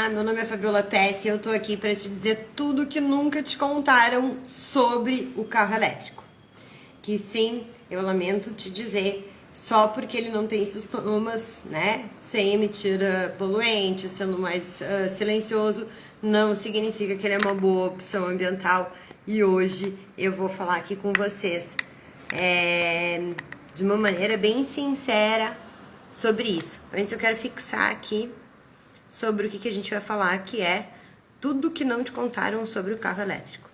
Meu nome é Fabiola Pesce e eu tô aqui para te dizer tudo que nunca te contaram sobre o carro elétrico. Que sim, eu lamento te dizer, só porque ele não tem sistemas, né, sem emitir poluente, sendo mais silencioso, não significa que ele é uma boa opção ambiental. E hoje eu vou falar aqui com vocês de uma maneira bem sincera sobre isso. Antes eu quero fixar aqui sobre o que a gente vai falar, que é tudo que não te contaram sobre o carro elétrico.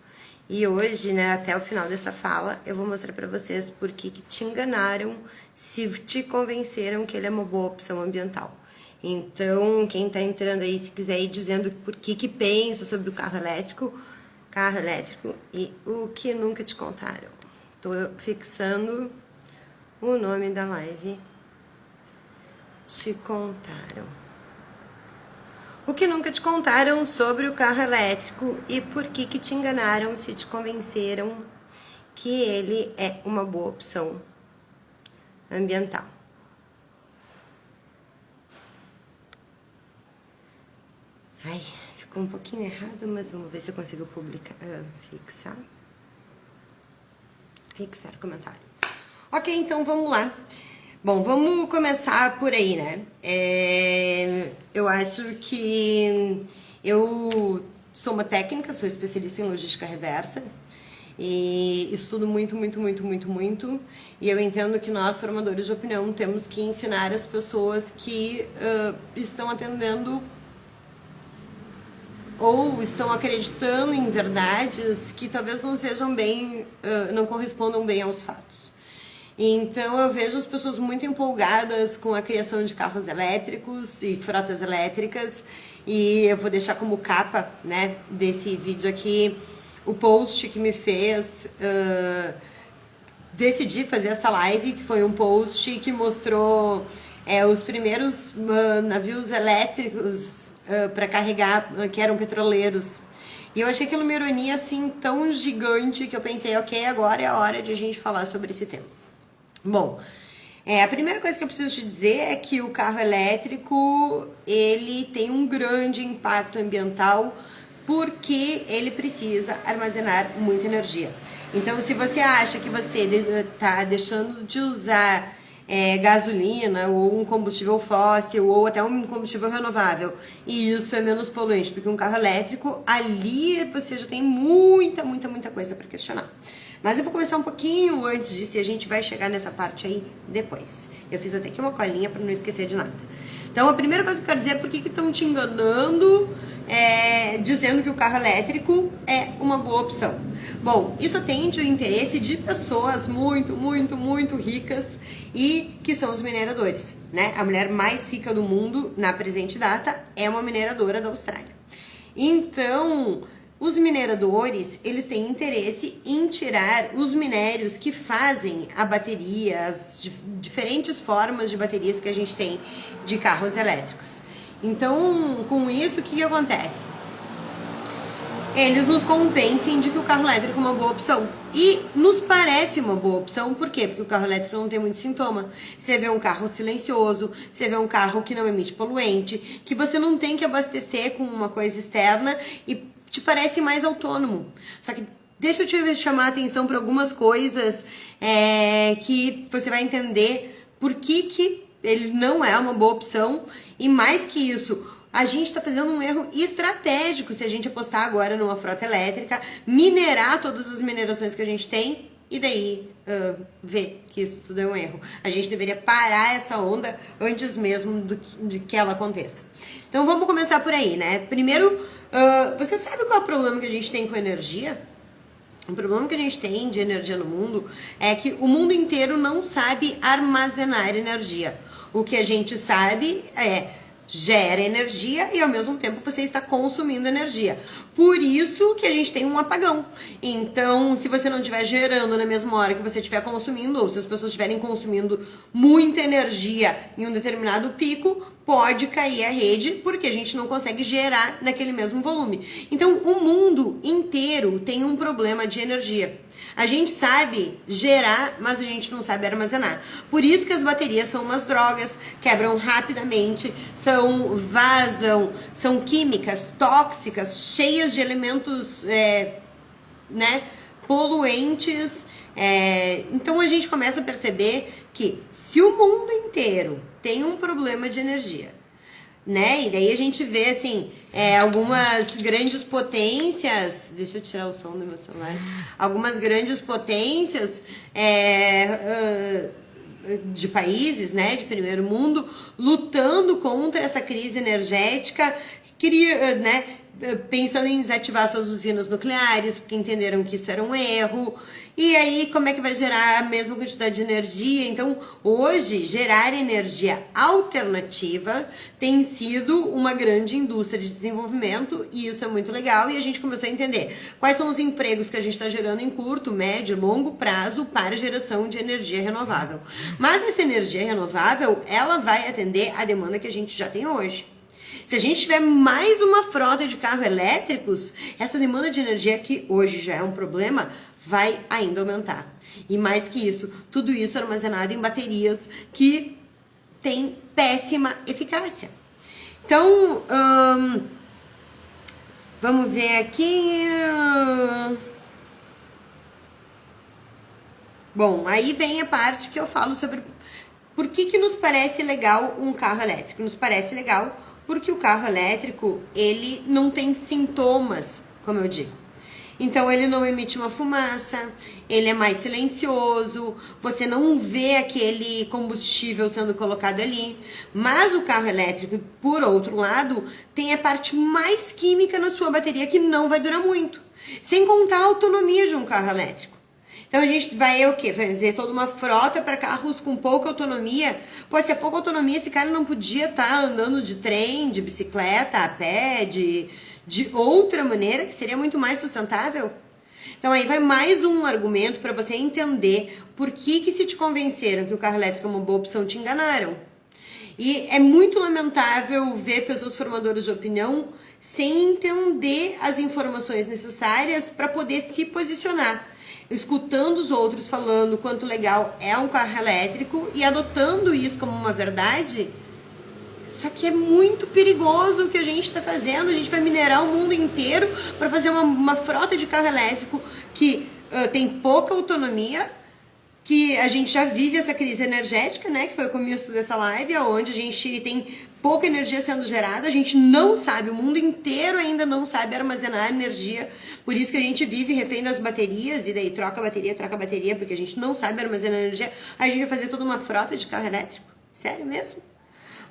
E hoje, né, até o final dessa fala, eu vou mostrar pra vocês por que te enganaram, se te convenceram que ele é uma boa opção ambiental. Então, quem tá entrando aí, se quiser ir dizendo por que pensa sobre o carro elétrico e o que nunca te contaram. Tô fixando o nome da live. Te contaram. O que nunca te contaram sobre o carro elétrico e por que te enganaram se te convenceram que ele é uma boa opção ambiental. Ai, ficou um pouquinho errado, mas vamos ver se eu consigo fixar o comentário. Ok, então vamos lá. Bom, vamos começar por aí, né? Eu acho que eu sou uma técnica, sou especialista em logística reversa e estudo muito. E eu entendo que nós, formadores de opinião, temos que ensinar as pessoas que estão atendendo ou estão acreditando em verdades que talvez não sejam bem, não correspondam bem aos fatos. Então eu vejo as pessoas muito empolgadas com a criação de carros elétricos e frotas elétricas, e eu vou deixar como capa, né, desse vídeo aqui o post que me fez decidir fazer essa live, que foi um post que mostrou os primeiros navios elétricos para carregar, que eram petroleiros. E eu achei aquilo uma ironia assim tão gigante que eu pensei, ok, agora é a hora de a gente falar sobre esse tema. Bom, a primeira coisa que eu preciso te dizer é que o carro elétrico, ele tem um grande impacto ambiental porque ele precisa armazenar muita energia. Então, se você acha que você está deixando de usar gasolina ou um combustível fóssil ou até um combustível renovável e isso é menos poluente do que um carro elétrico, ali você já tem muita coisa para questionar. Mas eu vou começar um pouquinho antes disso e a gente vai chegar nessa parte aí depois. Eu fiz até aqui uma colinha para não esquecer de nada. Então, a primeira coisa que eu quero dizer é por que estão te enganando dizendo que o carro elétrico é uma boa opção. Bom, isso atende o interesse de pessoas muito ricas e que são os mineradores, né? A mulher mais rica do mundo na presente data é uma mineradora da Austrália. Então, os mineradores, eles têm interesse em tirar os minérios que fazem a bateria, as diferentes formas de baterias que a gente tem de carros elétricos. Então, com isso, o que acontece? Eles nos convencem de que o carro elétrico é uma boa opção. E nos parece uma boa opção, por quê? Porque o carro elétrico não tem muito sintoma. Você vê um carro silencioso, você vê um carro que não emite poluente, que você não tem que abastecer com uma coisa externa e te parece mais autônomo. Só que deixa eu te chamar a atenção para algumas coisas que você vai entender por que ele não é uma boa opção. E mais que isso, a gente está fazendo um erro estratégico se a gente apostar agora numa frota elétrica, minerar todas as minerações que a gente tem e daí ver que isso tudo é um erro. A gente deveria parar essa onda antes mesmo de que ela aconteça. Então vamos começar por aí, né? Primeiro, você sabe qual é o problema que a gente tem com energia? O problema que a gente tem de energia no mundo é que o mundo inteiro não sabe armazenar energia. O que a gente sabe gera energia e ao mesmo tempo você está consumindo energia. Por isso que a gente tem um apagão. Então, se você não estiver gerando na mesma hora que você estiver consumindo, ou se as pessoas estiverem consumindo muita energia em um determinado pico, pode cair a rede porque a gente não consegue gerar naquele mesmo volume. Então, o mundo inteiro tem um problema de energia. A gente sabe gerar, mas a gente não sabe armazenar. Por isso que as baterias são umas drogas, quebram rapidamente, vazam, são químicas tóxicas, cheias de elementos, né, poluentes. Então a gente começa a perceber que se o mundo inteiro tem um problema de energia, né? E daí a gente vê, assim, algumas grandes potências... Deixa eu tirar o som do meu celular. Algumas grandes potências de países, né, de primeiro mundo, lutando contra essa crise energética, né, pensando em desativar suas usinas nucleares, porque entenderam que isso era um erro. E aí, como é que vai gerar a mesma quantidade de energia? Então, hoje, gerar energia alternativa tem sido uma grande indústria de desenvolvimento, e isso é muito legal, e a gente começou a entender quais são os empregos que a gente está gerando em curto, médio e longo prazo para a geração de energia renovável. Mas essa energia renovável, ela vai atender a demanda que a gente já tem hoje. Se a gente tiver mais uma frota de carros elétricos, essa demanda de energia, que hoje já é um problema, vai ainda aumentar. E mais que isso, tudo isso armazenado em baterias que têm péssima eficácia. Então, vamos ver aqui. Bom, aí vem a parte que eu falo sobre por que nos parece legal um carro elétrico. Nos parece legal porque o carro elétrico, ele não tem sintomas, como eu digo. Então, ele não emite uma fumaça, ele é mais silencioso, você não vê aquele combustível sendo colocado ali. Mas o carro elétrico, por outro lado, tem a parte mais química na sua bateria que não vai durar muito. Sem contar a autonomia de um carro elétrico. Então a gente vai o quê? Fazer toda uma frota para carros com pouca autonomia. Pô, se é pouca autonomia, esse cara não podia estar andando de trem, de bicicleta, a pé, de outra maneira, que seria muito mais sustentável? Então aí vai mais um argumento para você entender por que se te convenceram que o carro elétrico é uma boa opção, te enganaram. E é muito lamentável ver pessoas formadoras de opinião sem entender as informações necessárias para poder se posicionar, escutando os outros falando quanto legal é um carro elétrico e adotando isso como uma verdade. Só que é muito perigoso o que a gente está fazendo. A gente vai minerar o mundo inteiro para fazer uma frota de carro elétrico que tem pouca autonomia, que a gente já vive essa crise energética, né, que foi o começo dessa live, onde a gente tem pouca energia sendo gerada, a gente não sabe, o mundo inteiro ainda não sabe armazenar energia, por isso que a gente vive refém das baterias, e daí troca a bateria, porque a gente não sabe armazenar energia. A gente vai fazer toda uma frota de carro elétrico? Sério mesmo?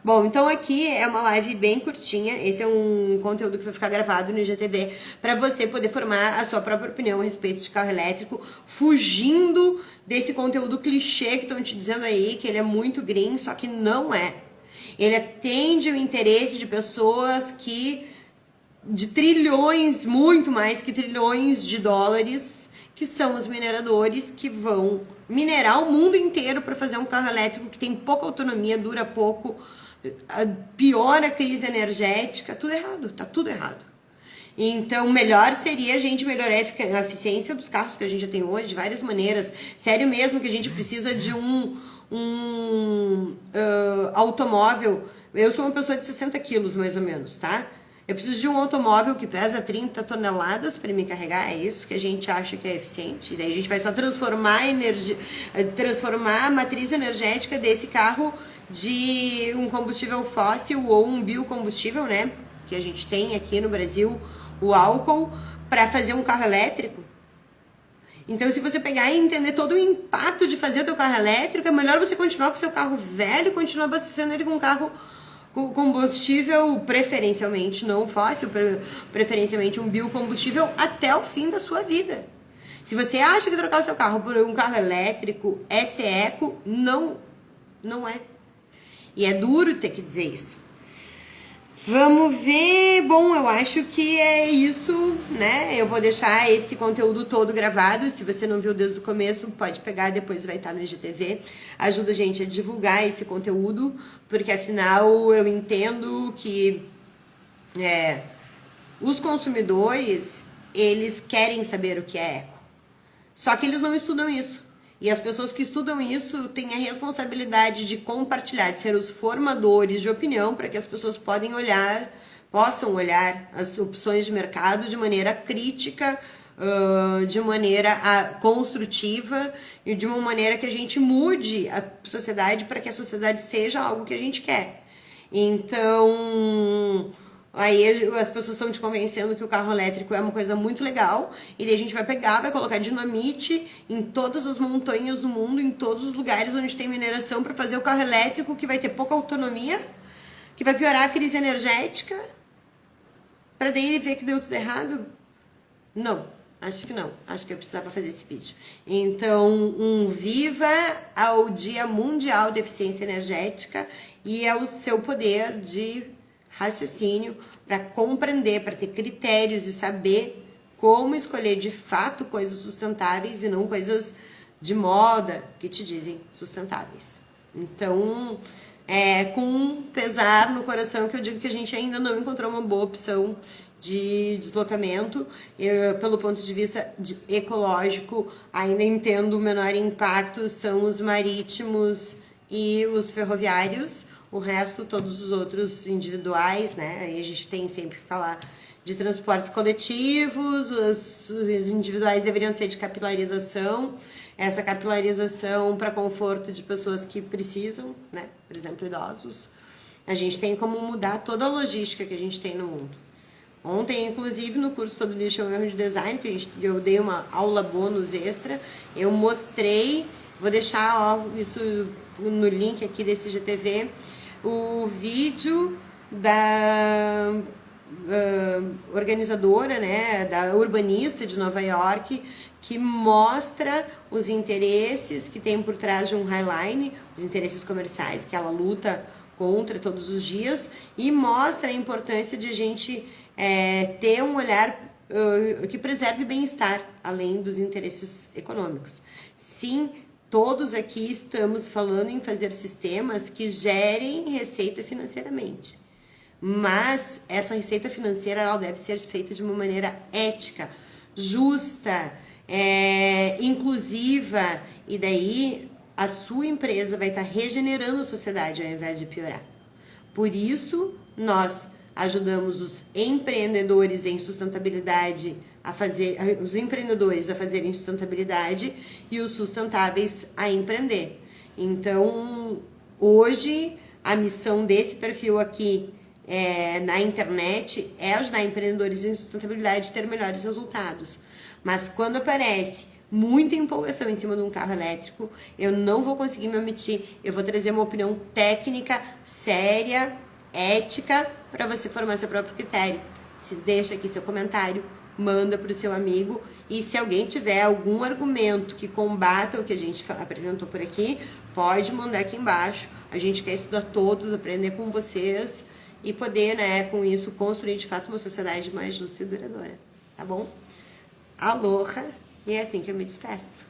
Bom, então aqui é uma live bem curtinha, esse é um conteúdo que vai ficar gravado no IGTV para você poder formar a sua própria opinião a respeito de carro elétrico, fugindo desse conteúdo clichê que estão te dizendo aí, que ele é muito green, só que não é. Ele atende o interesse de pessoas de trilhões, muito mais que trilhões de dólares, que são os mineradores que vão minerar o mundo inteiro para fazer um carro elétrico que tem pouca autonomia, dura pouco, piora a crise energética, tudo errado, tá tudo errado. Então, melhor seria a gente melhorar a eficiência dos carros que a gente já tem hoje, de várias maneiras. Sério mesmo que a gente precisa de um automóvel. Eu sou uma pessoa de 60 quilos, mais ou menos, tá? Eu preciso de um automóvel que pesa 30 toneladas para me carregar, é isso que a gente acha que é eficiente. E daí a gente vai só transformar a matriz energética desse carro de um combustível fóssil ou um biocombustível, né? Que a gente tem aqui no Brasil, o álcool, para fazer um carro elétrico. Então, se você pegar e entender todo o impacto de fazer o teu carro elétrico, é melhor você continuar com o seu carro velho, continuar abastecendo ele com um carro com combustível, preferencialmente não fóssil, preferencialmente um biocombustível, até o fim da sua vida. Se você acha que trocar o seu carro por um carro elétrico é ser eco, não é. E é duro ter que dizer isso. Vamos ver. Bom, eu acho que é isso, né? Eu vou deixar esse conteúdo todo gravado. Se você não viu desde o começo, pode pegar, depois vai estar no IGTV. Ajuda a gente a divulgar esse conteúdo, porque afinal eu entendo que os consumidores, eles querem saber o que é eco. Só que eles não estudam isso. E as pessoas que estudam isso têm a responsabilidade de compartilhar, de ser os formadores de opinião para que as pessoas possam olhar as opções de mercado de maneira crítica, de maneira construtiva e de uma maneira que a gente mude a sociedade para que a sociedade seja algo que a gente quer. Então, aí as pessoas estão te convencendo que o carro elétrico é uma coisa muito legal, e daí a gente vai pegar, vai colocar dinamite em todas as montanhas do mundo, em todos os lugares onde tem mineração, para fazer o carro elétrico, que vai ter pouca autonomia, que vai piorar a crise energética, para daí ver que deu tudo errado? Não, acho que não. Acho que eu precisava fazer esse vídeo. Então, viva ao Dia Mundial de Eficiência Energética e ao seu poder de raciocínio para compreender, para ter critérios e saber como escolher de fato coisas sustentáveis e não coisas de moda que te dizem sustentáveis. Então, com pesar no coração que eu digo que a gente ainda não encontrou uma boa opção de deslocamento. Pelo ponto de vista ecológico, ainda entendo o menor impacto são os marítimos e os ferroviários. O resto, todos os outros individuais, né? Aí a gente tem sempre que falar de transportes coletivos, os individuais deveriam ser de capilarização, essa capilarização para conforto de pessoas que precisam, né? Por exemplo, idosos. A gente tem como mudar toda a logística que a gente tem no mundo. Ontem, inclusive, no curso Todo Lixo é um Erro de Design, que eu dei uma aula bônus extra, eu mostrei, vou deixar isso no link aqui desse GTV, o vídeo da organizadora, né, da urbanista de Nova York, que mostra os interesses que tem por trás de um Highline, os interesses comerciais que ela luta contra todos os dias, e mostra a importância de a gente ter um olhar que preserve bem-estar, além dos interesses econômicos. Sim, todos aqui estamos falando em fazer sistemas que gerem receita financeiramente. Mas essa receita financeira ela deve ser feita de uma maneira ética, justa, inclusiva, e daí a sua empresa vai estar regenerando a sociedade ao invés de piorar. Por isso, nós ajudamos os empreendedores em sustentabilidade os empreendedores a fazerem sustentabilidade e os sustentáveis a empreender. Então, hoje, a missão desse perfil aqui na internet é ajudar empreendedores em sustentabilidade a ter melhores resultados. Mas quando aparece muita empolgação em cima de um carro elétrico, eu não vou conseguir me omitir. Eu vou trazer uma opinião técnica, séria, ética, para você formar seu próprio critério. Deixa aqui seu comentário, manda para o seu amigo, e se alguém tiver algum argumento que combata o que a gente apresentou por aqui, pode mandar aqui embaixo. A gente quer estudar todos, aprender com vocês e poder, né, com isso, construir de fato uma sociedade mais justa e duradoura. Tá bom? Aloha! E é assim que eu me despeço.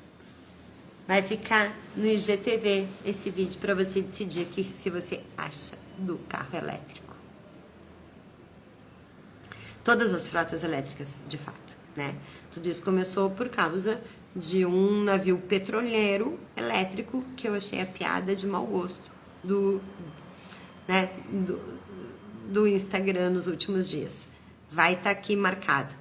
Vai ficar no IGTV esse vídeo para você decidir aqui se você acha do carro elétrico. Todas as frotas elétricas, de fato, né? Tudo isso começou por causa de um navio petroleiro elétrico que eu achei a piada de mau gosto do Instagram nos últimos dias. Vai estar aqui marcado.